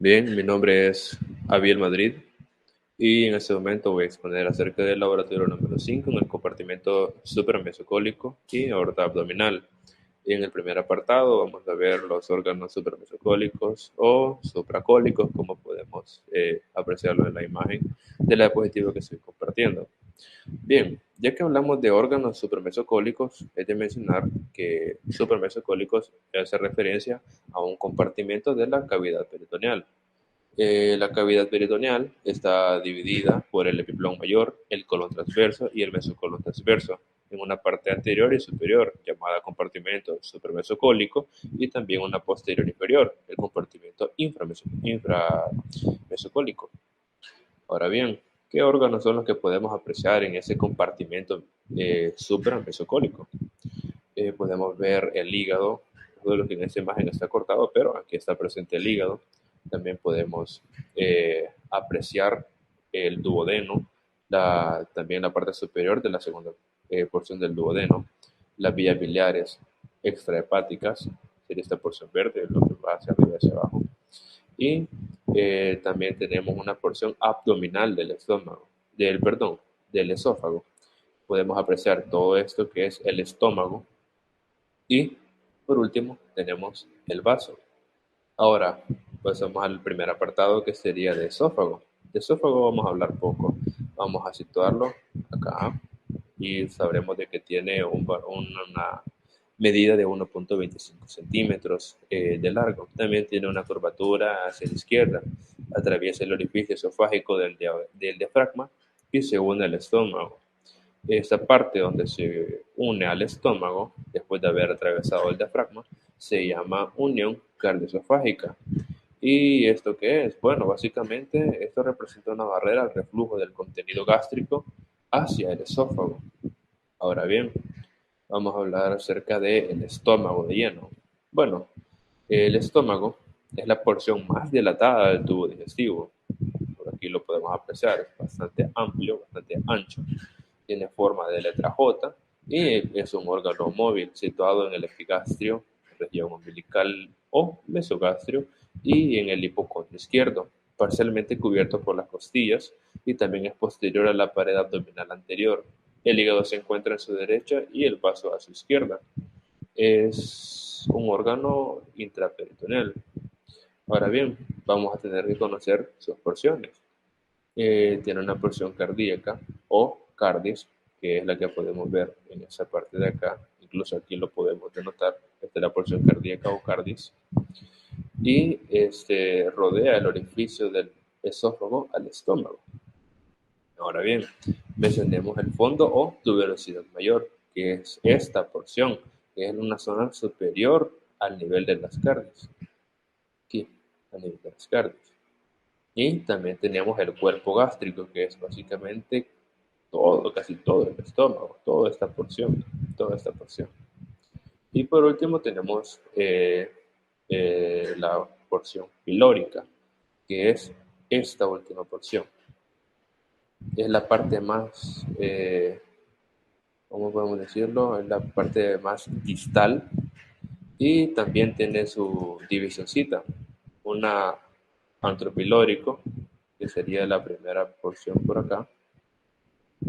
Bien, mi nombre es Abiel Madrid y en este momento voy a exponer acerca del laboratorio número 5 en el compartimento supramesocólico y aorta abdominal. Y en el primer apartado vamos a ver los órganos supramesocólicos o supracólicos, como podemos apreciarlo en la imagen de la diapositiva que estoy compartiendo. Bien, ya que hablamos de órganos supramesocólicos, es de mencionar que supramesocólicos hace referencia a un compartimento de la cavidad peritoneal. La cavidad peritoneal está dividida por el epiplón mayor, el colon transverso y el mesocolon transverso, en una parte anterior y superior, llamada compartimento supramesocólico, y también una posterior inferior, el compartimento inframesocólico. Ahora bien, ¿qué órganos son los que podemos apreciar en ese compartimento supramesocólico? Podemos ver el hígado, todo lo que en esta imagen está cortado, pero aquí está presente el hígado. También podemos apreciar el duodeno, también la parte superior de la segunda porción del duodeno, las vías biliares extrahepáticas, sería esta porción verde, lo que va hacia arriba y hacia abajo. Y también tenemos una porción abdominal del estómago, del esófago. Podemos apreciar todo esto que es el estómago, y por último tenemos el vaso. Ahora pasamos al primer apartado que sería de esófago. De esófago vamos a hablar poco. Vamos a situarlo acá y sabremos de que tiene una medida de 1,25 centímetros de largo. También tiene una curvatura hacia la izquierda. Atraviesa el orificio esofágico del diafragma y se une al estómago. Esta parte donde se une al estómago, después de haber atravesado el diafragma, se llama unión cardioesofágica. ¿Y esto qué es? Bueno, básicamente esto representa una barrera al reflujo del contenido gástrico hacia el esófago. Ahora bien, vamos a hablar acerca del estómago de lleno. Bueno, el estómago es la porción más dilatada del tubo digestivo. Por aquí lo podemos apreciar, es bastante amplio, bastante ancho. Tiene forma de letra J y es un órgano móvil situado en el epigastrio, región umbilical o mesogastrio, y en el hipocondrio izquierdo, parcialmente cubierto por las costillas, y también es posterior a la pared abdominal anterior. El hígado se encuentra en su derecha y el vaso a su izquierda. Es un órgano intraperitoneal. Ahora bien, vamos a tener que conocer sus porciones. Tiene una porción cardíaca o cardis, que es la que podemos ver en esa parte de acá. Incluso aquí lo podemos denotar. Esta es la porción cardíaca o cardis. Y rodea el orificio del esófago al estómago. Ahora bien, mencionemos el fondo o tuberosidad mayor, que es esta porción, que es una zona superior al nivel de las cardis. Aquí, al nivel de las cardis. Y también tenemos el cuerpo gástrico, que es básicamente todo, casi todo el estómago, toda esta porción. Y por último tenemos la porción pilórica, que es esta última porción. Es la parte más, ¿cómo podemos decirlo? Es la parte más distal y también tiene su divisioncita, una antropilórico, que sería la primera porción por acá.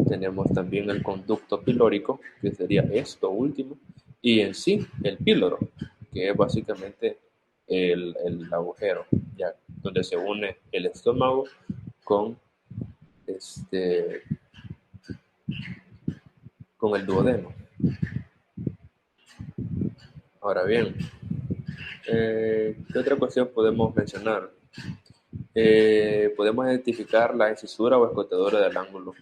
Tenemos también el conducto pilórico, que sería esto último, y en sí el píloro, que es básicamente el agujero, ya, donde se une el estómago con, este, con el duodeno. Ahora bien, ¿qué otra cuestión podemos mencionar? Podemos identificar la incisura o escotadura del ángulo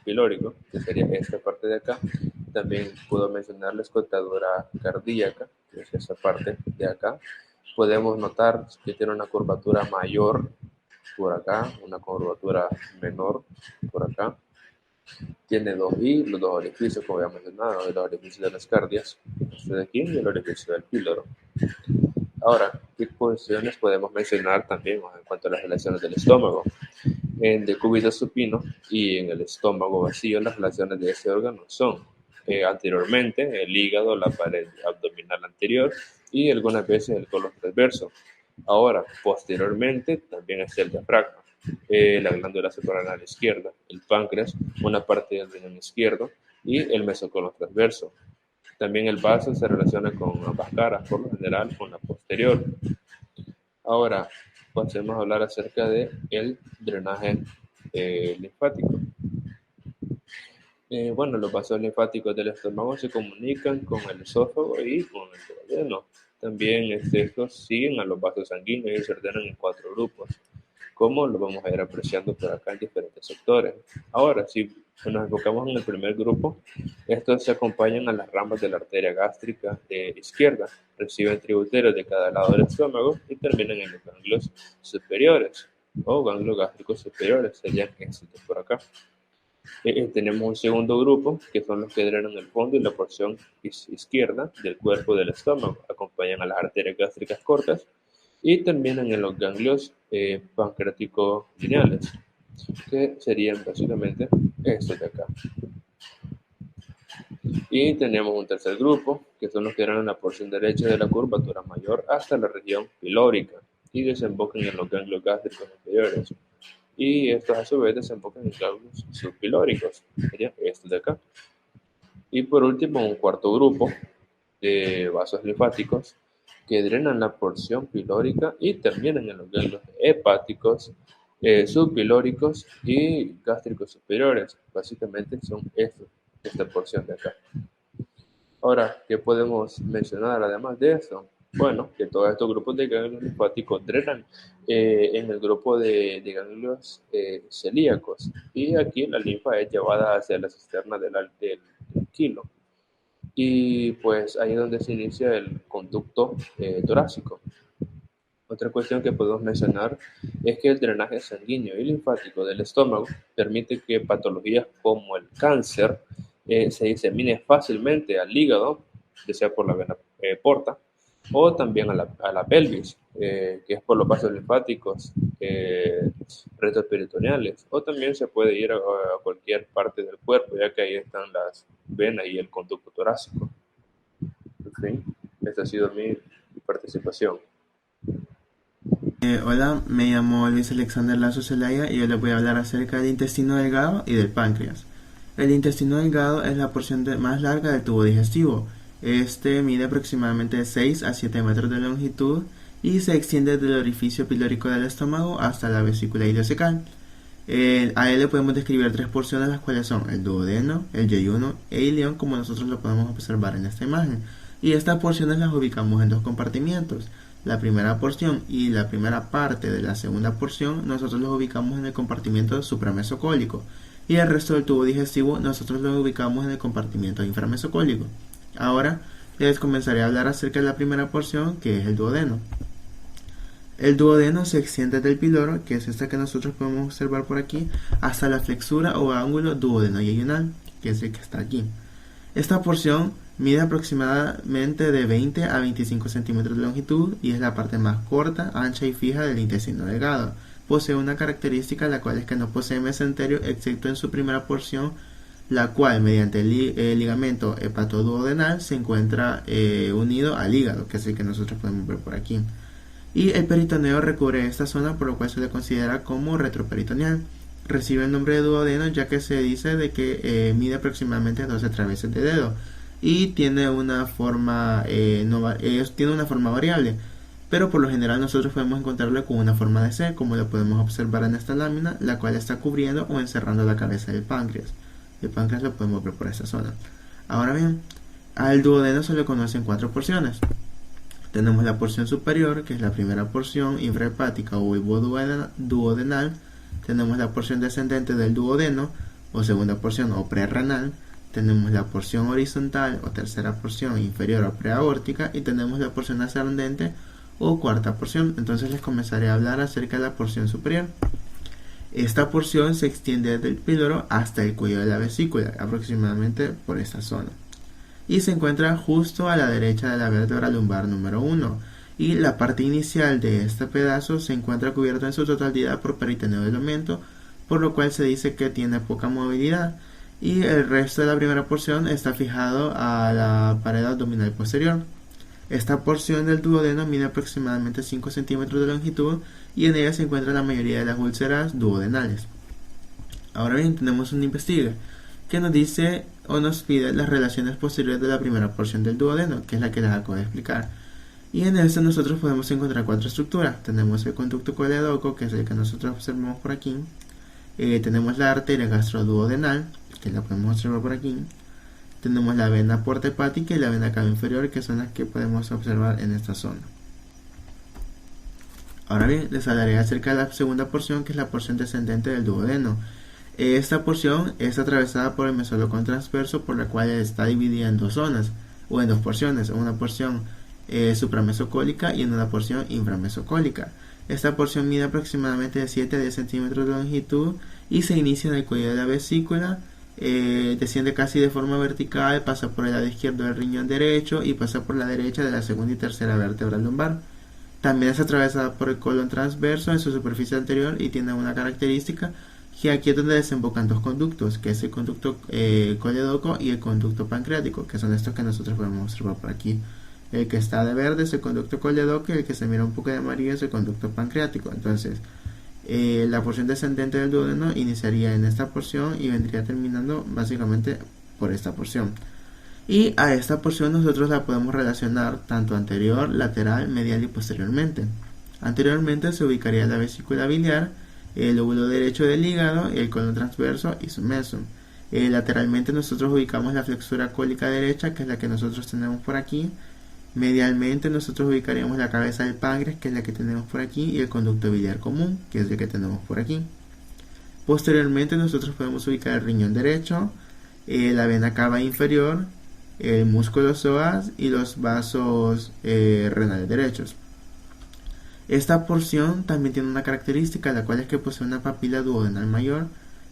pilórico, que sería esta parte de acá. También puedo mencionar la escotadura cardíaca, que es esa parte de acá. Podemos notar que tiene una curvatura mayor por acá, una curvatura menor por acá. Tiene los dos orificios, como había mencionado, el orificio de las cardias, este de aquí, y el orificio del píloro. Ahora, ¿qué posiciones podemos mencionar también en cuanto a las relaciones del estómago? En decúbito supino y en el estómago vacío, las relaciones de este órgano son anteriormente el hígado, la pared abdominal anterior y algunas veces el colon transverso. Ahora, posteriormente, también está el diafragma, la glándula suprarrenal izquierda, el páncreas, una parte del riñón izquierdo y el mesocolon transverso. También el vaso se relaciona con ambas caras, por lo general con la posterior. Ahora, pasemos a hablar acerca del drenaje linfático. Bueno, los vasos linfáticos del estómago se comunican con el esófago y con el duodeno. También estos siguen a los vasos sanguíneos y se ordenan en 4 grupos, como lo vamos a ir apreciando por acá en diferentes sectores. Ahora, si nos enfocamos en el primer grupo, estos se acompañan a las ramas de la arteria gástrica izquierda, reciben tributarios de cada lado del estómago y terminan en los ganglios superiores o ganglios gástricos superiores, serían estos por acá. Tenemos un segundo grupo, que son los que drenan el fondo y la porción izquierda del cuerpo del estómago, acompañan a las arterias gástricas cortas y terminan en los ganglios pancreático-lineales, que serían básicamente estos de acá. Y tenemos un tercer grupo, que son los que drenan la porción derecha de la curvatura mayor hasta la región pilórica y desembocan en los ganglios gástricos inferiores. Y estos a su vez desembocan en ganglios subpilóricos, serían estos de acá. Y por último, un cuarto grupo de vasos linfáticos que drenan la porción pilórica y terminan en los ganglios hepáticos, subpilóricos y gástricos superiores. Básicamente son esta porción de acá. Ahora, ¿qué podemos mencionar además de esto? Bueno, que todos estos grupos de ganglios linfáticos drenan en el grupo de ganglios celíacos, y aquí la linfa es llevada hacia la cisterna del kilo, y pues ahí es donde se inicia el conducto torácico. Otra cuestión que podemos mencionar es que el drenaje sanguíneo y linfático del estómago permite que patologías como el cáncer se disemine fácilmente al hígado, ya sea por la vena porta, o también a la pelvis, que es por los vasos linfáticos retroperitoneales, o también se puede ir a cualquier parte del cuerpo, ya que ahí están las venas y el conducto torácico. En fin, esta ha sido mi participación. Hola, me llamo Luis Alexander Lazo Zelaya y yo les voy a hablar acerca del intestino delgado y del páncreas. El intestino delgado es la porción más larga del tubo digestivo. Este mide aproximadamente 6 a 7 metros de longitud y se extiende del orificio pilórico del estómago hasta la vesícula ileocecal. A él le podemos describir 3 porciones, las cuales son el duodeno, el yeyuno e ilion, como nosotros lo podemos observar en esta imagen. Y estas porciones las ubicamos en 2 compartimientos. La primera porción y la primera parte de la segunda porción nosotros los ubicamos en el compartimiento supramesocólico, y el resto del tubo digestivo nosotros lo ubicamos en el compartimiento inframesocólico. Ahora les comenzaré a hablar acerca de la primera porción, que es el duodeno. El duodeno se extiende del piloro, que es esta que nosotros podemos observar por aquí, hasta la flexura o ángulo duodeno-yeyunal, que es el que está aquí. Esta porción mide aproximadamente de 20 a 25 centímetros de longitud y es la parte más corta, ancha y fija del intestino delgado. Posee una característica, la cual es que no posee mesenterio excepto en su primera porción, la cual mediante el ligamento hepatoduodenal se encuentra unido al hígado, que es el que nosotros podemos ver por aquí. Y el peritoneo recubre esta zona, por lo cual se le considera como retroperitoneal. Recibe el nombre de duodeno ya que se dice de que mide aproximadamente 12 traveses de dedo y tiene una forma tiene una forma variable, pero por lo general nosotros podemos encontrarlo con una forma de C, como lo podemos observar en esta lámina, la cual está cubriendo o encerrando la cabeza del páncreas. El páncreas lo podemos ver por esta zona. Ahora bien, al duodeno se le conocen 4 porciones. Tenemos la porción superior, que es la primera porción infrahepática o duodenal. Tenemos la porción descendente del duodeno o segunda porción o prerrenal. Tenemos la porción horizontal o tercera porción inferior o preaórtica, y tenemos la porción ascendente o cuarta porción. Entonces les comenzaré a hablar acerca de la porción superior. Esta porción se extiende desde el píloro hasta el cuello de la vesícula, aproximadamente por esta zona, y se encuentra justo a la derecha de la vértebra lumbar número 1. Y la parte inicial de este pedazo se encuentra cubierta en su totalidad por peritoneo del aumento, por lo cual se dice que tiene poca movilidad, y el resto de la primera porción está fijado a la pared abdominal posterior. Esta porción del duodeno mide aproximadamente 5 centímetros de longitud y en ella se encuentra la mayoría de las úlceras duodenales. Ahora bien, tenemos un investigador que nos dice o nos pide las relaciones posteriores de la primera porción del duodeno, que es la que les acabo de explicar. Y en este nosotros podemos encontrar 4 estructuras. Tenemos el conducto coledoco, que es el que nosotros observamos por aquí. Tenemos la arteria gastroduodenal, que la podemos observar por aquí. Tenemos la vena porta hepática y la vena cava inferior, que son las que podemos observar en esta zona. Ahora bien, les hablaré acerca de la segunda porción, que es la porción descendente del duodeno. Esta porción es atravesada por el mesolocón transverso, por la cual está dividida en dos zonas, o en dos porciones, una porción supramesocólica y en una porción inframesocólica. Esta porción mide aproximadamente de 7 a 10 centímetros de longitud y se inicia en el cuello de la vesícula, desciende casi de forma vertical, pasa por el lado izquierdo del riñón derecho y pasa por la derecha de la segunda y tercera vértebra lumbar. También es atravesada por el colon transverso en su superficie anterior y tiene una característica, que aquí es donde desembocan dos conductos, que es el conducto coledoco y el conducto pancreático, que son estos que nosotros podemos observar por aquí. El que está de verde es el conducto coledoco y el que se mira un poco de amarillo es el conducto pancreático. Entonces, la porción descendente del duodeno iniciaría en esta porción y vendría terminando básicamente por esta porción. Y a esta porción nosotros la podemos relacionar tanto anterior, lateral, medial y posteriormente. Anteriormente se ubicaría la vesícula biliar, el lóbulo derecho del hígado, el colon transverso y su meso. Lateralmente nosotros ubicamos la flexura cólica derecha, que es la que nosotros tenemos por aquí. Medialmente nosotros ubicaríamos la cabeza del páncreas, que es la que tenemos por aquí, y el conducto biliar común, que es el que tenemos por aquí. Posteriormente nosotros podemos ubicar el riñón derecho, la vena cava inferior, el músculo psoas y los vasos renales derechos. Esta porción también tiene una característica, la cual es que posee una papila duodenal mayor,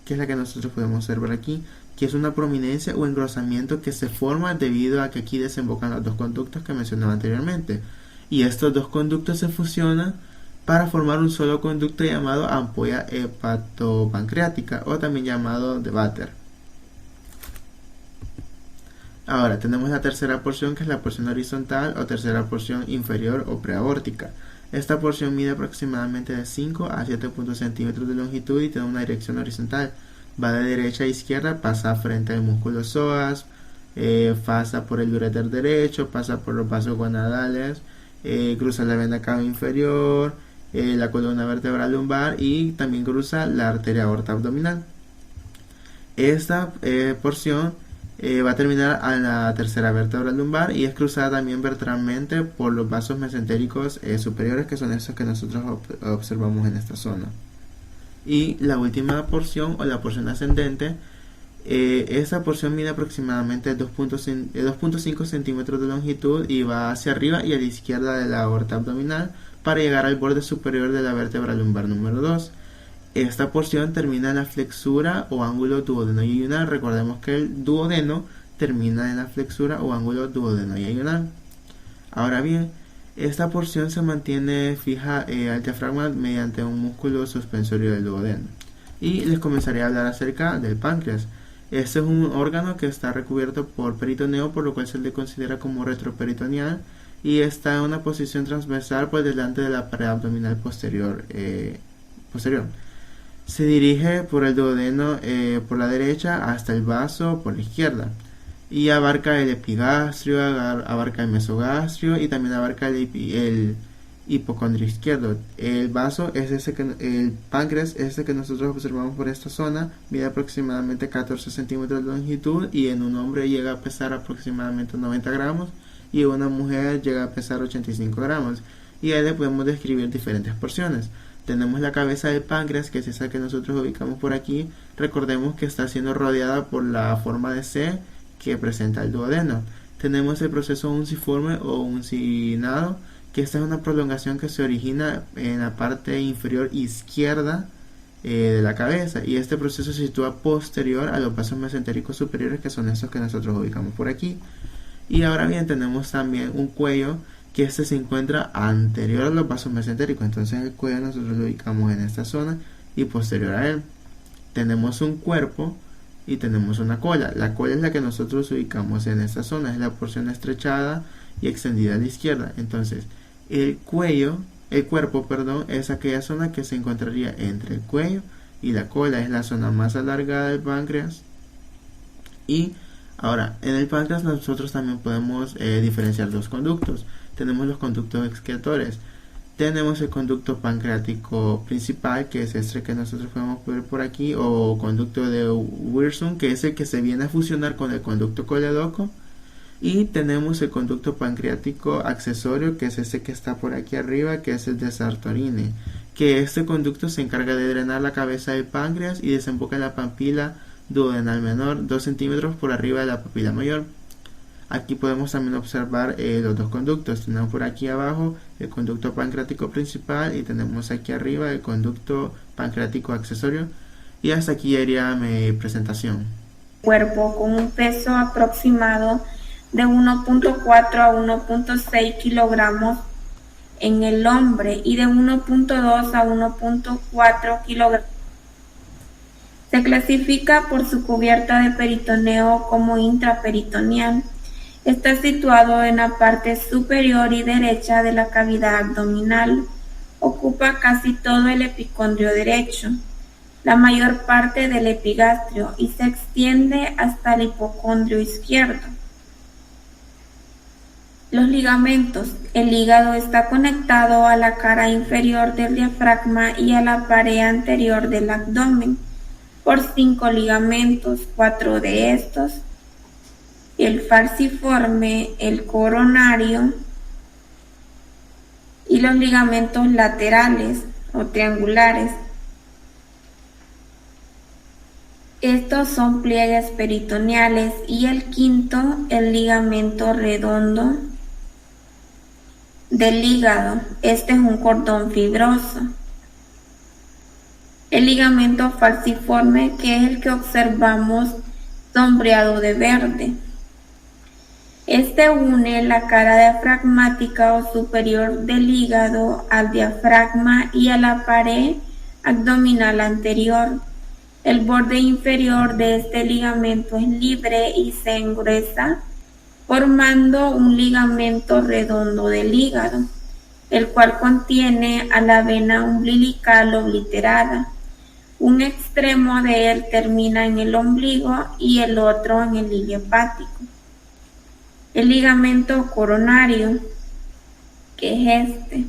que es la que nosotros podemos observar aquí, que es una prominencia o engrosamiento que se forma debido a que aquí desembocan los dos conductos que mencionaba anteriormente, y estos dos conductos se fusionan para formar un solo conducto llamado ampolla hepatopancreática, o también llamado de Vater. Ahora tenemos la tercera porción, que es la porción horizontal o tercera porción inferior o preaórtica. Esta porción mide aproximadamente de 5 a 7.0 centímetros de longitud y tiene una dirección horizontal. Va de derecha a izquierda, pasa frente al músculo psoas, pasa por el uréter derecho, pasa por los vasos gonadales, cruza la vena cava inferior, la columna vertebral lumbar y también cruza la arteria aorta abdominal. Esta porción va a terminar a la tercera vértebra lumbar y es cruzada también vertebralmente por los vasos mesentéricos superiores, que son estos que nosotros observamos en esta zona. Y la última porción, o la porción ascendente, esta porción mide aproximadamente 2.5 centímetros de longitud y va hacia arriba y a la izquierda de la aorta abdominal para llegar al borde superior de la vértebra lumbar número 2. Esta porción termina en la flexura o ángulo duodeno-yeyunal. Recordemos que el duodeno termina en la flexura o ángulo duodeno-yeyunal. Ahora bien, esta porción se mantiene fija al diafragma mediante un músculo suspensorio del duodeno. Y les comenzaré a hablar acerca del páncreas. Este es un órgano que está recubierto por peritoneo, por lo cual se le considera como retroperitoneal y está en una posición transversal por delante de la pared abdominal posterior. Se dirige por el duodeno por la derecha hasta el vaso por la izquierda y abarca el epigastrio, abarca el mesogastrio y también abarca el hipocondrio izquierdo. El vaso es el páncreas es ese que nosotros observamos por esta zona, mide aproximadamente 14 centímetros de longitud y en un hombre llega a pesar aproximadamente 90 gramos y en una mujer llega a pesar 85 gramos. Y ahí le podemos describir diferentes porciones. Tenemos la cabeza del páncreas, que es esa que nosotros ubicamos por aquí. Recordemos que está siendo rodeada por la forma de C que presenta el duodeno. Tenemos el proceso unciforme o uncinado, que esta es una prolongación que se origina en la parte inferior izquierda de la cabeza, y este proceso se sitúa posterior a los vasos mesentéricos superiores, que son estos que nosotros ubicamos por aquí. Y ahora bien, tenemos también un cuello, que este se encuentra anterior a los vasos mesentéricos, entonces el cuello nosotros lo ubicamos en esta zona y posterior a él. Tenemos un cuerpo y tenemos una cola. La cola es la que nosotros ubicamos en esta zona, es la porción estrechada y extendida a la izquierda. Entonces, el cuerpo, es aquella zona que se encontraría entre el cuello y la cola, es la zona más alargada del páncreas. Y ahora, en el páncreas nosotros también podemos diferenciar dos conductos. Tenemos los conductos excretores. Tenemos el conducto pancreático principal, que es este que nosotros podemos ver por aquí, o conducto de Wirsung, que es el que se viene a fusionar con el conducto coledoco. Y tenemos el conducto pancreático accesorio, que es este que está por aquí arriba, que es el de Sartorine, que este conducto se encarga de drenar la cabeza del páncreas y desemboca en la papila duodenal menor, 2 centímetros por arriba de la papila mayor. Aquí podemos también observar los dos conductos. Tenemos por aquí abajo el conducto pancreático principal y tenemos aquí arriba el conducto pancreático accesorio. Y hasta aquí iría mi presentación. Cuerpo con un peso aproximado de 1.4 a 1.6 kilogramos en el hombre y de 1.2 a 1.4 kilogramos. Se clasifica por su cubierta de peritoneo como intraperitoneal. Está situado en la parte superior y derecha de la cavidad abdominal. Ocupa casi todo el epicondrio derecho, la mayor parte del epigastrio y se extiende hasta el hipocondrio izquierdo. Los ligamentos. El hígado está conectado a la cara inferior del diafragma y a la pared anterior del abdomen por 5 ligamentos, 4 de estos, el falciforme, el coronario y los ligamentos laterales o triangulares. Estos son pliegues peritoneales y el quinto, el ligamento redondo del hígado. Este es un cordón fibroso. El ligamento falciforme, que es el que observamos sombreado de verde. Este une la cara diafragmática o superior del hígado al diafragma y a la pared abdominal anterior. El borde inferior de este ligamento es libre y se engruesa, formando un ligamento redondo del hígado, el cual contiene a la vena umbilical obliterada. Un extremo de él termina en el ombligo y el otro en el hilio hepático. El ligamento coronario, que es este,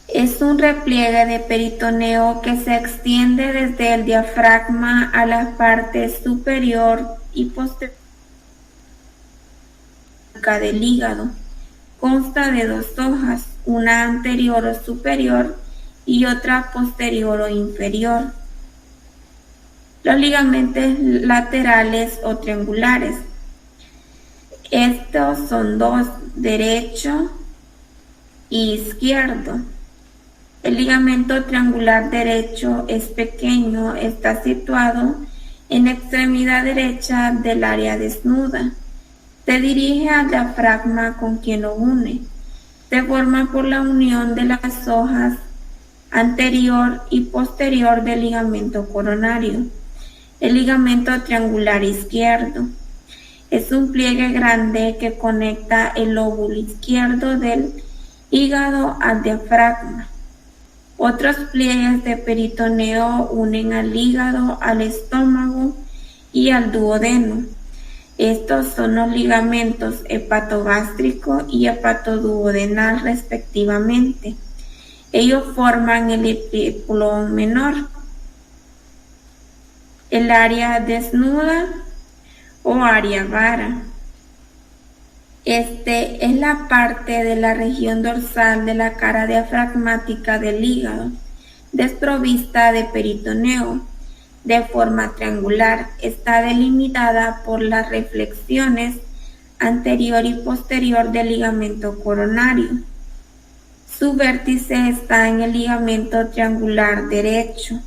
es un repliegue de peritoneo que se extiende desde el diafragma a la parte superior y posterior del hígado. Consta de 2 hojas, una anterior o superior y otra posterior o inferior. Los ligamentos laterales o triangulares. Estos son 2, derecho y izquierdo. El ligamento triangular derecho es pequeño, está situado en la extremidad derecha del área desnuda. Se dirige al diafragma con quien lo une. Se forma por la unión de las hojas anterior y posterior del ligamento coronario. El ligamento triangular izquierdo es un pliegue grande que conecta el lóbulo izquierdo del hígado al diafragma. Otros pliegues de peritoneo unen al hígado, al estómago y al duodeno. Estos son los ligamentos hepatogástrico y hepatoduodenal respectivamente. Ellos forman el epículo menor, el área desnuda o área vara. Este es la parte de la región dorsal de la cara diafragmática del hígado, desprovista de peritoneo, de forma triangular. Está delimitada por las reflexiones anterior y posterior del ligamento coronario. Su vértice está en el ligamento triangular derecho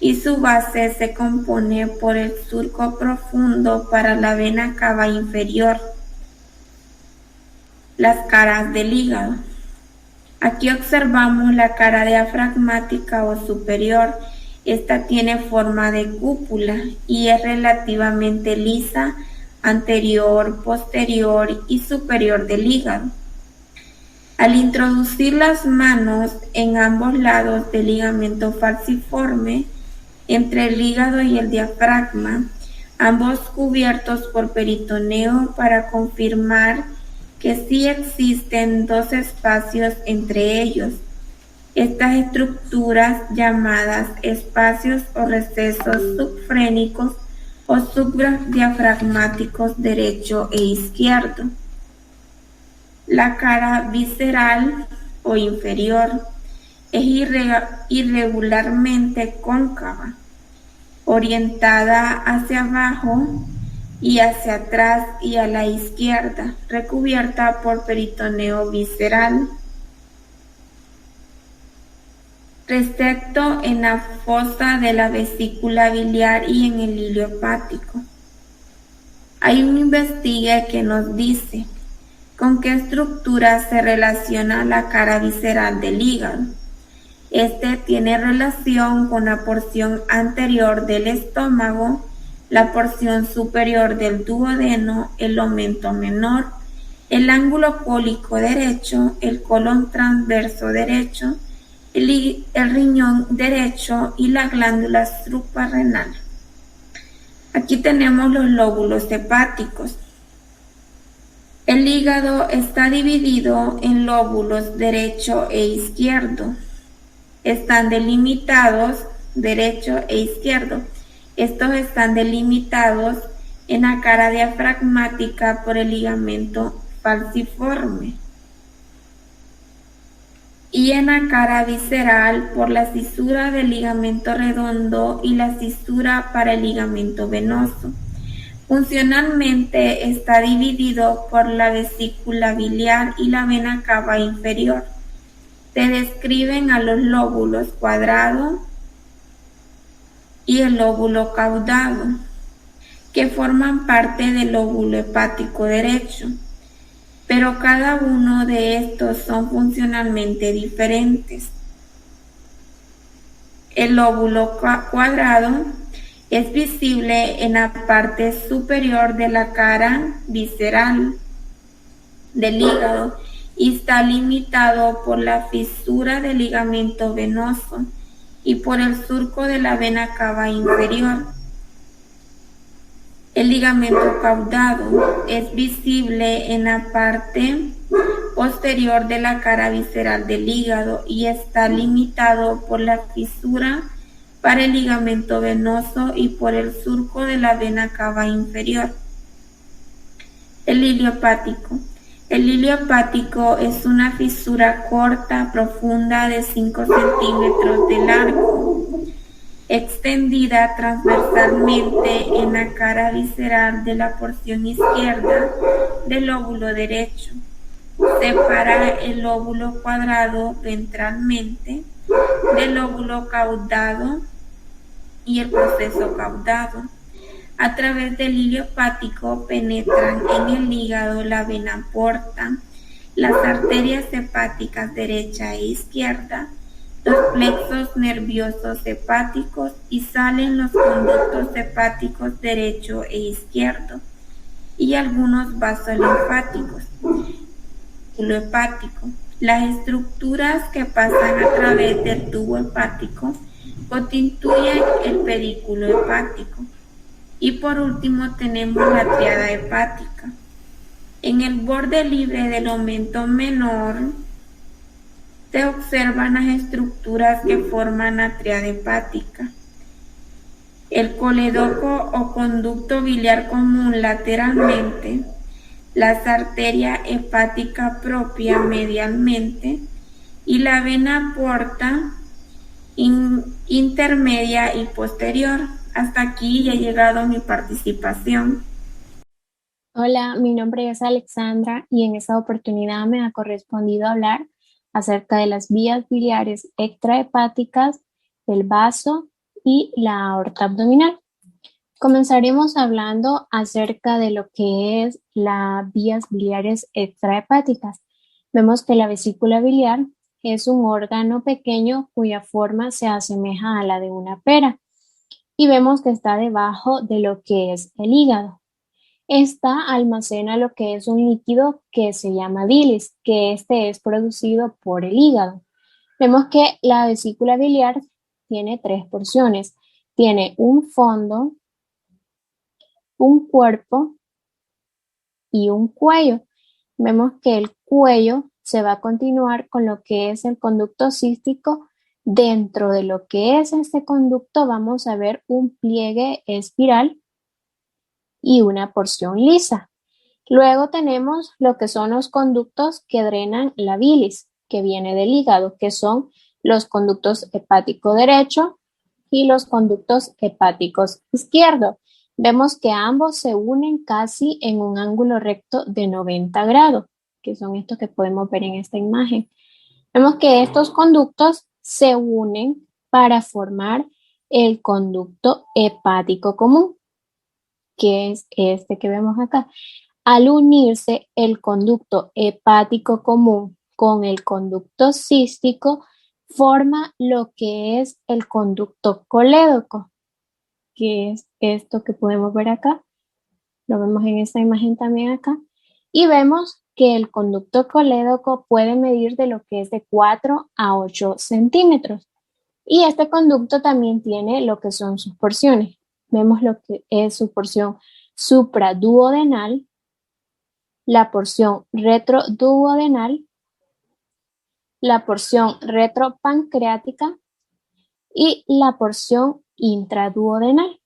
y su base se compone por el surco profundo para la vena cava inferior. Las caras del hígado. Aquí observamos la cara diafragmática o superior. Esta tiene forma de cúpula y es relativamente lisa anterior, posterior y superior del hígado. Al introducir las manos en ambos lados del ligamento falciforme, entre el hígado y el diafragma, ambos cubiertos por peritoneo para confirmar que sí existen dos espacios entre ellos. Estas estructuras llamadas espacios o recesos subfrénicos o subdiafragmáticos derecho e izquierdo. La cara visceral o inferior es irregularmente cóncava, orientada hacia abajo y hacia atrás y a la izquierda, recubierta por peritoneo visceral. Resecto en la fosa de la vesícula biliar y en el hilo hepático. Hay un investigue que nos dice con qué estructura se relaciona la cara visceral del hígado. Este tiene relación con la porción anterior del estómago, la porción superior del duodeno, el omentón menor, el ángulo cólico derecho, el colon transverso derecho, el riñón derecho y la glándula suprarrenal. Aquí tenemos los lóbulos hepáticos. El hígado está dividido en lóbulos derecho e izquierdo. Están delimitados derecho e izquierdo. Estos están delimitados en la cara diafragmática por el ligamento falciforme y en la cara visceral por la cisura del ligamento redondo y la cisura para el ligamento venoso. Funcionalmente está dividido por la vesícula biliar y la vena cava inferior. Se describen a los lóbulos cuadrado y el lóbulo caudado, que forman parte del lóbulo hepático derecho, pero cada uno de estos son funcionalmente diferentes. El lóbulo cuadrado es visible en la parte superior de la cara visceral del hígado y está limitado por la fisura del ligamento venoso y por el surco de la vena cava inferior. El ligamento caudado es visible en la parte posterior de la cara visceral del hígado y está limitado por la fisura para el ligamento venoso y por el surco de la vena cava inferior. El hilo hepático. El hilo hepático es una fisura corta, profunda de 5 centímetros de largo, extendida transversalmente en la cara visceral de la porción izquierda del lóbulo derecho. Separa el lóbulo cuadrado ventralmente del lóbulo caudado y el proceso caudado. A través del hilo hepático penetran en el hígado la vena porta, las arterias hepáticas derecha e izquierda, los plexos nerviosos hepáticos y salen los conductos hepáticos derecho e izquierdo y algunos vasos linfáticos. Tubo hepático. Las estructuras que pasan a través del tubo hepático constituyen el pedículo hepático. Y por último tenemos la tríada hepática. En el borde libre del omentón menor se observan las estructuras que forman la tríada hepática. El coledoco o conducto biliar común lateralmente, la arteria hepática propia medialmente y la vena porta intermedia y posterior. Hasta aquí ya ha llegado mi participación. Hola, mi nombre es Alexandra y en esta oportunidad me ha correspondido hablar acerca de las vías biliares extrahepáticas, el vaso y la aorta abdominal. Comenzaremos hablando acerca de lo que es las vías biliares extrahepáticas. Vemos que la vesícula biliar es un órgano pequeño cuya forma se asemeja a la de una pera y vemos que está debajo de lo que es el hígado. Esta almacena lo que es un líquido que se llama bilis, que este es producido por el hígado. Vemos que la vesícula biliar tiene 3 porciones. Tiene un fondo, un cuerpo y un cuello. Vemos que el cuello se va a continuar con lo que es el conducto cístico. Dentro de lo que es este conducto vamos a ver un pliegue espiral y una porción lisa. Luego tenemos lo que son los conductos que drenan la bilis, que viene del hígado, que son los conductos hepático derecho y los conductos hepáticos izquierdo. Vemos que ambos se unen casi en un ángulo recto de 90 grados, que son estos que podemos ver en esta imagen. Vemos que estos conductos se unen para formar el conducto hepático común, que es este que vemos acá. Al unirse el conducto hepático común con el conducto cístico, forma lo que es el conducto colédoco, que es esto que podemos ver acá. Lo vemos en esta imagen también acá. Y vemos que el conducto colédoco puede medir de lo que es de 4 a 8 centímetros. Y este conducto también tiene lo que son sus porciones. Vemos lo que es su porción supraduodenal, la porción retroduodenal, la porción retropancreática y la porción intraduodenal.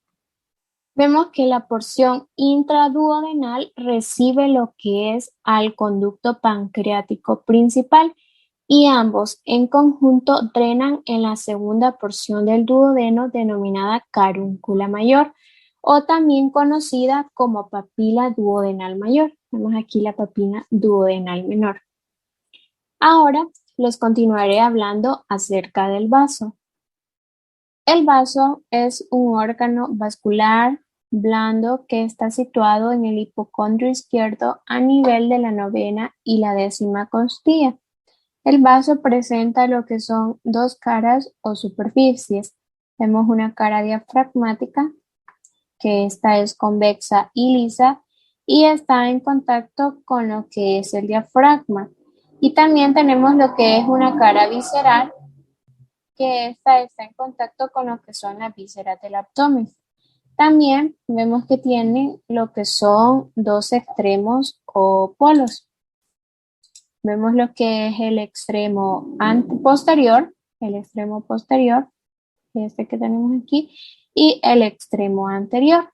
Vemos que la porción intraduodenal recibe lo que es al conducto pancreático principal y ambos en conjunto drenan en la segunda porción del duodeno denominada carúncula mayor o también conocida como papila duodenal mayor. Vemos aquí la papila duodenal menor. Ahora les continuaré hablando acerca del vaso. El vaso es un órgano vascular blando que está situado en el hipocondrio izquierdo a nivel de la 9ª y la 10ª costilla. El vaso presenta lo que son dos caras o superficies. Vemos una cara diafragmática, que esta es convexa y lisa y está en contacto con lo que es el diafragma. Y también tenemos lo que es una cara visceral, que esta está en contacto con lo que son las vísceras del abdomen. También vemos que tienen lo que son dos extremos o polos. Vemos lo que es el extremo posterior, este que tenemos aquí, y el extremo anterior.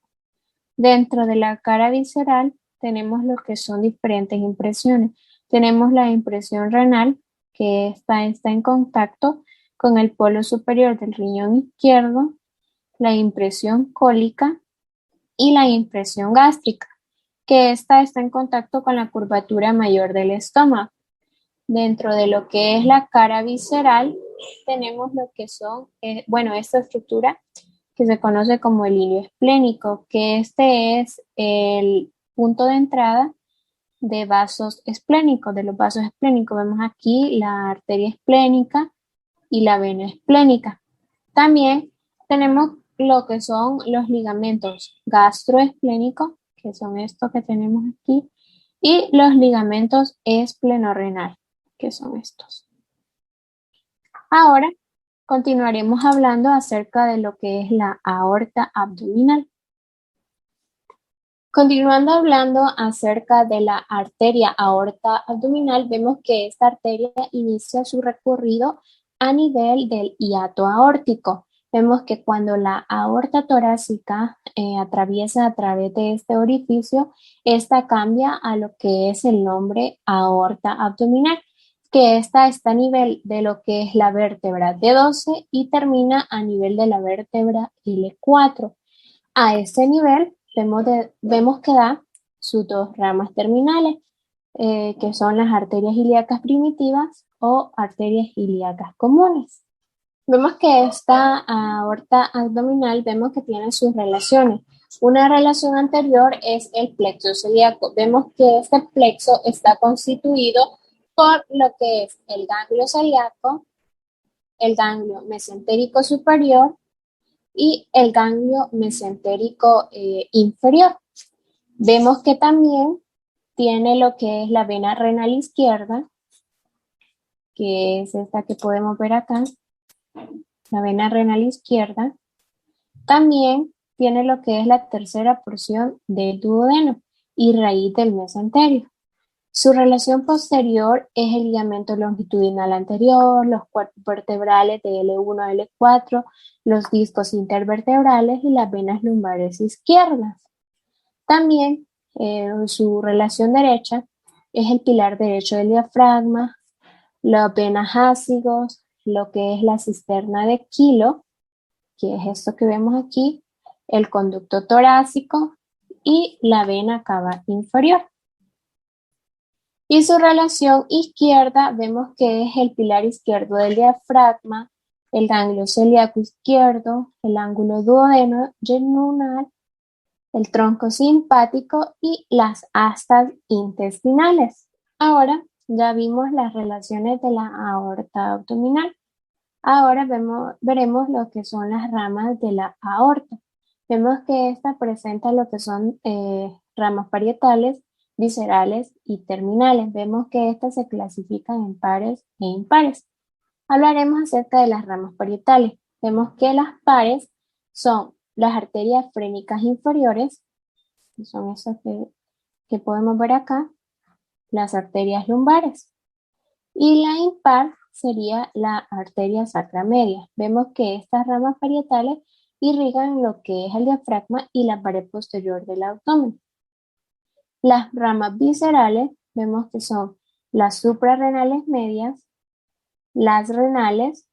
Dentro de la cara visceral tenemos lo que son diferentes impresiones. Tenemos la impresión renal, que está en contacto con el polo superior del riñón izquierdo, la impresión cólica y la impresión gástrica, que está en contacto con la curvatura mayor del estómago. Dentro de lo que es la cara visceral, tenemos lo que son, esta estructura que se conoce como el hilio esplénico, que este es el punto de entrada de vasos esplénicos, de los vasos esplénicos. Vemos aquí la arteria esplénica y la vena esplénica. También tenemos lo que son los ligamentos gastroesplénicos, que son estos que tenemos aquí, y los ligamentos esplenorrenal, que son estos. Ahora continuaremos hablando acerca de lo que es la aorta abdominal. Continuando hablando acerca de la arteria aorta abdominal, vemos que esta arteria inicia su recorrido a nivel del hiato aórtico. Vemos que cuando la aorta torácica atraviesa a través de este orificio, esta cambia a lo que es el nombre aorta abdominal, que esta está a nivel de lo que es la vértebra D12 y termina a nivel de la vértebra L4. A este nivel vemos que da sus dos ramas terminales, que son las arterias ilíacas primitivas o arterias ilíacas comunes. Vemos que esta aorta abdominal, vemos que tiene sus relaciones. Una relación anterior es el plexo celíaco. Vemos que este plexo está constituido por lo que es el ganglio celíaco, el ganglio mesentérico superior y el ganglio mesentérico inferior. Vemos que también tiene lo que es la vena renal izquierda, que es esta que podemos ver acá, la vena renal izquierda. También tiene lo que es la tercera porción del duodeno y raíz del mesenterio. Su relación posterior es el ligamento longitudinal anterior, los cuerpos vertebrales de L1 a L4, los discos intervertebrales y las venas lumbares izquierdas. También su relación derecha es el pilar derecho del diafragma, las venas ácidos, lo que es la cisterna de Kilo, que es esto que vemos aquí, el conducto torácico y la vena cava inferior. Y su relación izquierda vemos que es el pilar izquierdo del diafragma, el ganglio celíaco izquierdo, el ángulo duodeno-genunal, el tronco simpático y las astas intestinales. Ahora ya vimos las relaciones de la aorta abdominal. Ahora veremos lo que son las ramas de la aorta. Vemos que esta presenta lo que son ramas parietales, viscerales y terminales. Vemos que estas se clasifican en pares e impares. Hablaremos acerca de las ramas parietales. Vemos que las pares son las arterias frénicas inferiores, que son esas que podemos ver acá, las arterias lumbares. Y la impar sería la arteria sacra media. Vemos que estas ramas parietales irrigan lo que es el diafragma y la pared posterior del abdomen. Las ramas viscerales vemos que son las suprarrenales medias, las renales,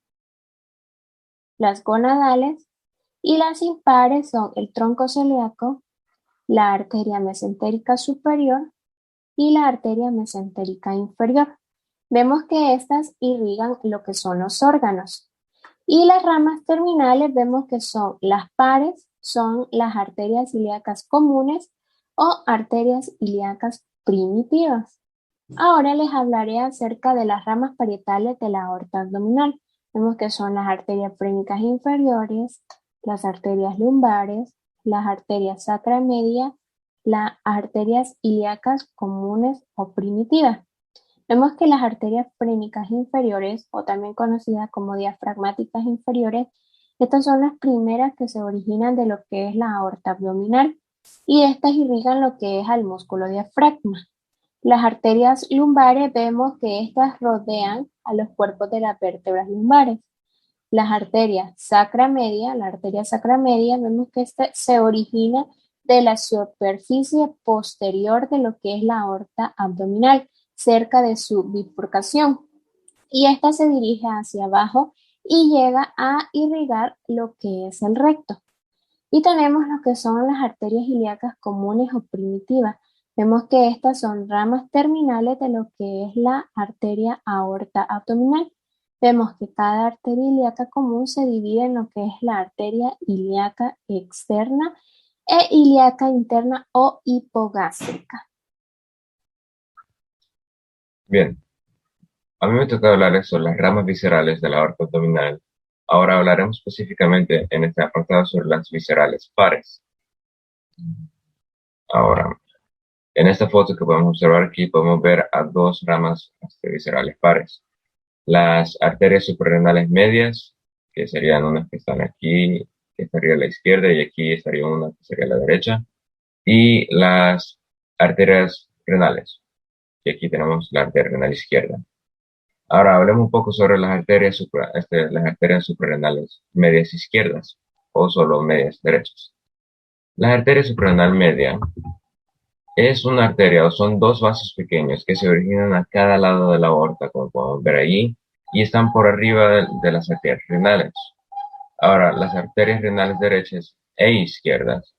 las gonadales y las impares son el tronco celíaco, la arteria mesentérica superior y la arteria mesentérica inferior. Vemos que estas irrigan lo que son los órganos. Y las ramas terminales vemos que son las pares, son las arterias ilíacas comunes o arterias ilíacas primitivas. Ahora les hablaré acerca de las ramas parietales de la aorta abdominal. Vemos que son las arterias frénicas inferiores, las arterias lumbares, las arterias sacra media, las arterias ilíacas comunes o primitivas. Vemos que las arterias frénicas inferiores, o también conocidas como diafragmáticas inferiores, estas son las primeras que se originan de lo que es la aorta abdominal y estas irrigan lo que es al músculo diafragma. Las arterias lumbares vemos que estas rodean a los cuerpos de las vértebras lumbares. Las arterias sacra media, la arteria sacra media, vemos que esta se origina de la superficie posterior de lo que es la aorta abdominal, cerca de su bifurcación, y esta se dirige hacia abajo y llega a irrigar lo que es el recto. Y tenemos lo que son las arterias ilíacas comunes o primitivas. Vemos que estas son ramas terminales de lo que es la arteria aorta abdominal. Vemos que cada arteria ilíaca común se divide en lo que es la arteria ilíaca externa e ilíaca interna o hipogástrica. Bien, a mí me toca hablar sobre las ramas viscerales de la aorta abdominal. Ahora hablaremos específicamente en este apartado sobre las viscerales pares. Ahora, en esta foto que podemos observar aquí, podemos ver a dos ramas viscerales pares. Las arterias suprarrenales medias, que serían unas que están aquí, que estaría a la izquierda, y aquí estaría una que sería a la derecha. Y las arterias renales, y aquí tenemos la arteria renal izquierda. Ahora hablemos un poco sobre las arterias suprarrenales medias izquierdas, o solo medias derechas. La arteria suprarrenal media es una arteria, o son dos vasos pequeños que se originan a cada lado de la aorta, como podemos ver ahí, y están por arriba de las arterias renales. Ahora, las arterias renales derechas e izquierdas,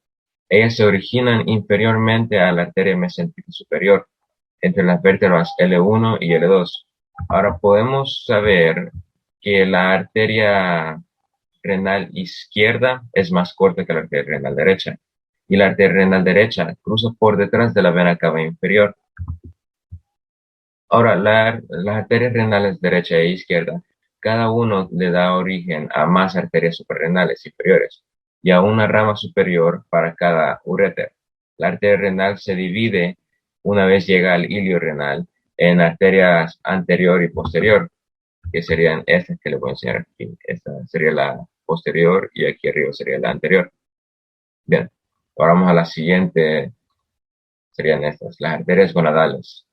ellas se originan inferiormente a la arteria mesentérica superior, entre las vértebras L1 y L2. Ahora podemos saber que la arteria renal izquierda es más corta que la arteria renal derecha, y la arteria renal derecha cruza por detrás de la vena cava inferior. Ahora, las arterias renales derecha e izquierda, cada uno le da origen a más arterias suprarrenales inferiores y a una rama superior para cada uréter. La arteria renal se divide una vez llega al ilio renal en arterias anterior y posterior, que serían estas que le voy a enseñar aquí. Esta sería la posterior y aquí arriba sería la anterior. Bien, ahora vamos a la siguiente, serían estas, las arterias gonadales.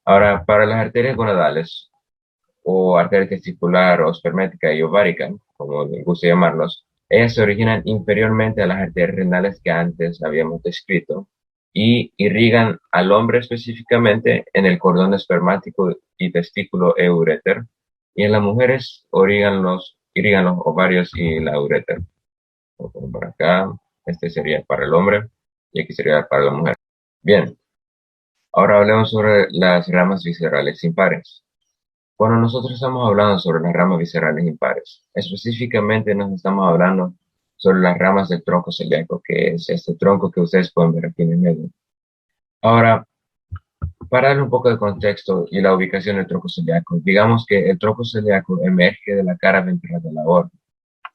Ahora, para las arterias gonadales, o arteria testicular o espermética y ovárica, como les gusta llamarlos, ellas se originan inferiormente a las arterias renales que antes habíamos descrito y irrigan al hombre específicamente en el cordón espermático y testículo e uréter, y en las mujeres irrigan los ovarios y la uréter. Por acá, este sería para el hombre y aquí sería para la mujer. Bien, ahora hablemos sobre las ramas viscerales impares. Cuando nosotros estamos hablando sobre las ramas viscerales impares, específicamente nos estamos hablando sobre las ramas del tronco celíaco, que es este tronco que ustedes pueden ver aquí en el medio. Ahora, para darle un poco de contexto y la ubicación del tronco celíaco, digamos que el tronco celíaco emerge de la cara ventral de la aorta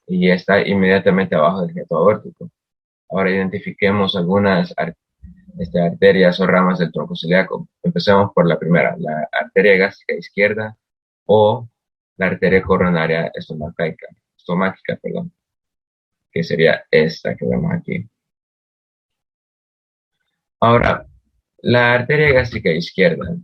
y está inmediatamente abajo del hiato aórtico. Ahora identifiquemos algunas arterias o ramas del tronco celíaco. Empecemos por la primera, la arteria gástrica izquierda o la arteria coronaria estomáquica, que sería esta que vemos aquí. Ahora, la arteria gástrica izquierda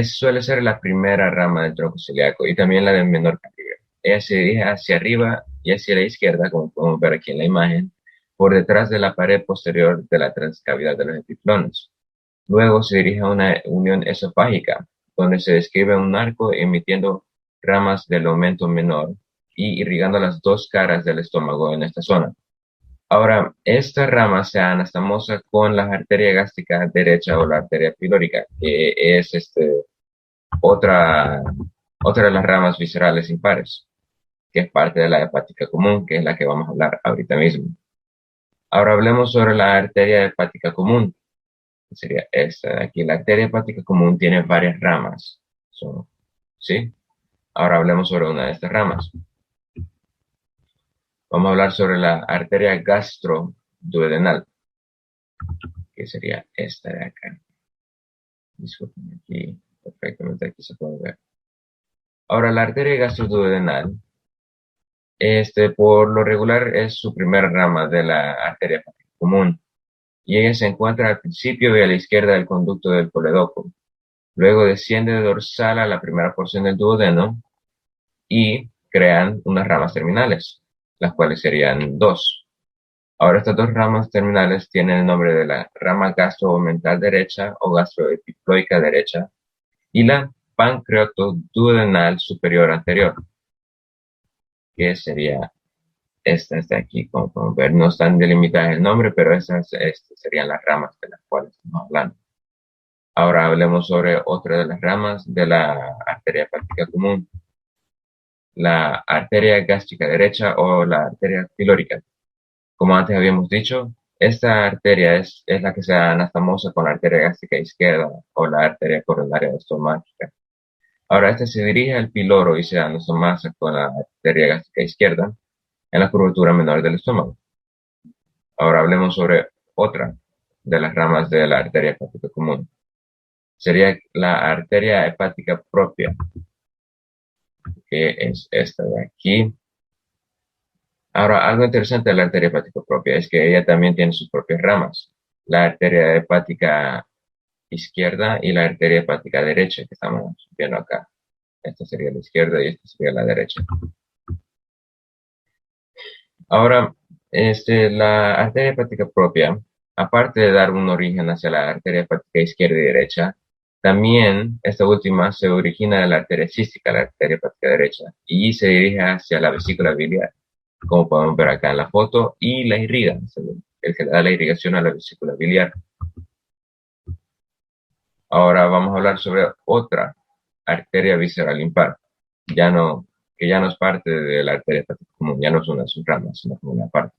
suele ser la primera rama del tronco celíaco y también la de menor calibre. Ella se dirige hacia arriba y hacia la izquierda, como podemos ver aquí en la imagen, por detrás de la pared posterior de la transcavidad de los epiplones. Luego se dirige a una unión esofágica, donde se describe un arco emitiendo ramas del aumento menor y irrigando las dos caras del estómago en esta zona. Ahora, esta rama se anastomosa con la arteria gástrica derecha o la arteria pilórica, que es otra de las ramas viscerales impares, que es parte de la hepática común, que es la que vamos a hablar ahorita mismo. Ahora hablemos sobre la arteria hepática común, que sería esta de aquí. La arteria hepática común tiene varias ramas, ¿sí? Ahora hablemos sobre una de estas ramas. Vamos a hablar sobre la arteria gastroduodenal, que sería esta de acá. Disculpen, aquí, perfectamente aquí se puede ver. Ahora, la arteria gastroduodenal, por lo regular es su primera rama de la arteria hepática común, y ella se encuentra al principio y a la izquierda del conducto del coledoco. Luego desciende dorsal a la primera porción del duodeno y crean unas ramas terminales, las cuales serían dos. Ahora estas dos ramas terminales tienen el nombre de la rama gastroomental derecha o gastroepiploica derecha y la pancreatoduodenal superior anterior, que sería esta de aquí. Como podemos ver, no están delimitadas el nombre, pero estas serían las ramas de las cuales estamos hablando. Ahora hablemos sobre otra de las ramas de la arteria hepática común, la arteria gástrica derecha o la arteria pilórica. Como antes habíamos dicho, esta arteria es la que se anastomosa con la arteria gástrica izquierda o la arteria coronaria estomáquica. Ahora, esta se dirige al piloro y se anastomasa con la arteria gástrica izquierda en la curvatura menor del estómago. Ahora hablemos sobre otra de las ramas de la arteria hepática común. Sería la arteria hepática propia, que es esta de aquí. Ahora, algo interesante de la arteria hepática propia es que ella también tiene sus propias ramas. La arteria hepática izquierda y la arteria hepática derecha que estamos viendo acá. Esta sería la izquierda y esta sería la derecha. Ahora, la arteria hepática propia, aparte de dar un origen hacia la arteria hepática izquierda y derecha, también esta última se origina de la arteria cística, la arteria hepática derecha, y se dirige hacia la vesícula biliar, como podemos ver acá en la foto, y la irriga, el que le da la irrigación a la vesícula biliar. Ahora vamos a hablar sobre otra arteria visceral impar, que ya no es parte de la arteria hepática común, ya no es una de sus ramas, sino como una parte.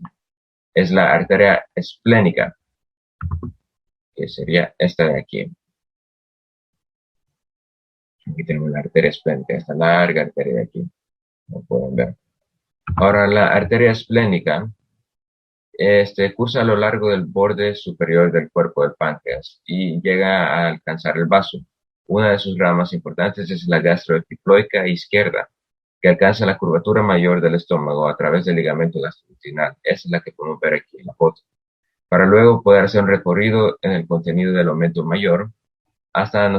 Es la arteria esplénica, que sería esta de aquí. Aquí tenemos la arteria esplénica, esta larga arteria de aquí, como pueden ver. Ahora, la arteria esplénica cursa a lo largo del borde superior del cuerpo del páncreas y llega a alcanzar el vaso. Una de sus ramas importantes es la gastroepiploica izquierda, que alcanza la curvatura mayor del estómago a través del ligamento gastrointestinal. Esa es la que podemos ver aquí en la foto. Para luego poder hacer un recorrido en el contenido del aumento mayor hasta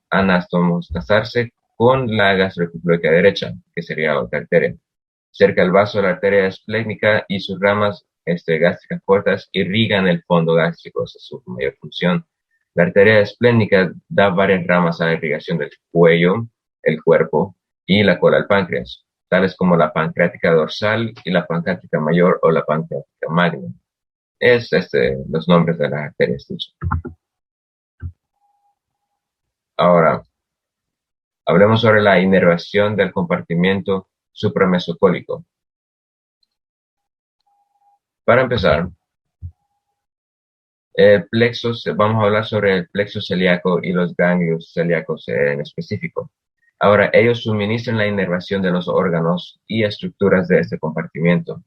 anastomosarse con la gastroepiploica derecha, que sería otra arteria. Cerca del vaso, la arteria esplénica y sus ramas gástricas cortas irrigan el fondo gástrico, esa es su mayor función. La arteria esplénica da varias ramas a la irrigación del cuello, el cuerpo y la cola del páncreas, tales como la pancreática dorsal y la pancreática mayor o la pancreática magna. Es los nombres de las arterias. Ahora, hablemos sobre la inervación del compartimento supramesocólico. Para empezar, vamos a hablar sobre el plexo celíaco y los ganglios celíacos en específico. Ahora, ellos suministran la inervación de los órganos y estructuras de este compartimento.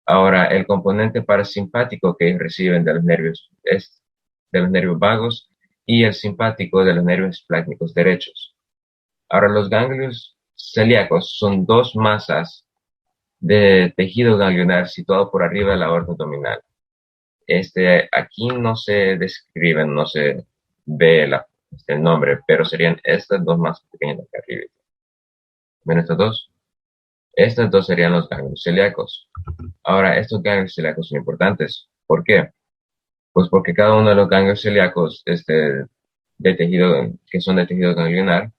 Ahora, el componente parasimpático que ellos reciben de los nervios es de los nervios vagos y el simpático de los nervios esplácnicos derechos. Ahora, los ganglios celíacos son dos masas de tejido ganglionar situado por arriba de la aorta abdominal. Aquí no se describen, no se ve el nombre, pero serían estas dos más pequeñas de acá arriba. ¿Ven estas dos? Estas dos serían los ganglios celíacos. Ahora, estos ganglios celíacos son importantes. ¿Por qué? Pues porque cada uno de los ganglios celíacos que son de tejido ganglionar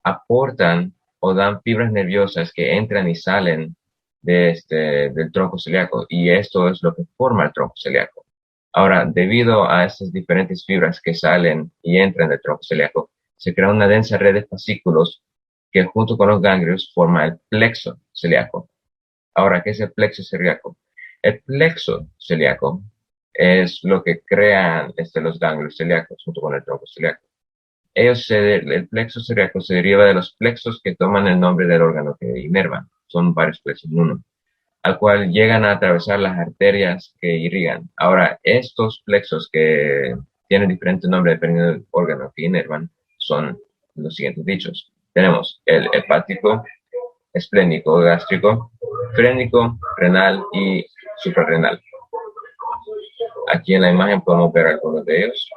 aportan o dan fibras nerviosas que entran y salen del tronco celíaco, y esto es lo que forma el tronco celíaco. Ahora, debido a estas diferentes fibras que salen y entran del tronco celíaco, se crea una densa red de fascículos que junto con los ganglios forma el plexo celíaco. Ahora, ¿qué es el plexo celíaco? El plexo celíaco es lo que crean los ganglios celíacos junto con el tronco celíaco. El plexo celíaco se deriva de los plexos que toman el nombre del órgano que inervan. Son varios plexos en uno, al cual llegan a atravesar las arterias que irrigan. Ahora, estos plexos que tienen diferentes nombres dependiendo del órgano que inervan son los siguientes dichos. Tenemos el hepático, esplénico, gástrico, frénico, renal y suprarrenal. Aquí en la imagen podemos ver algunos de ellos.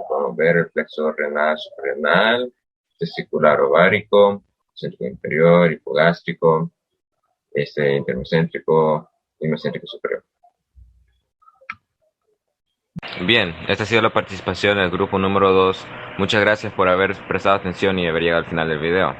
Podemos ver el plexo renal, suprarrenal, testicular ovárico, céntrico inferior, hipogástrico, intermecéntrico y mescéntrico superior. Bien, esta ha sido la participación del grupo número 2. Muchas gracias por haber prestado atención y haber llegado al final del video.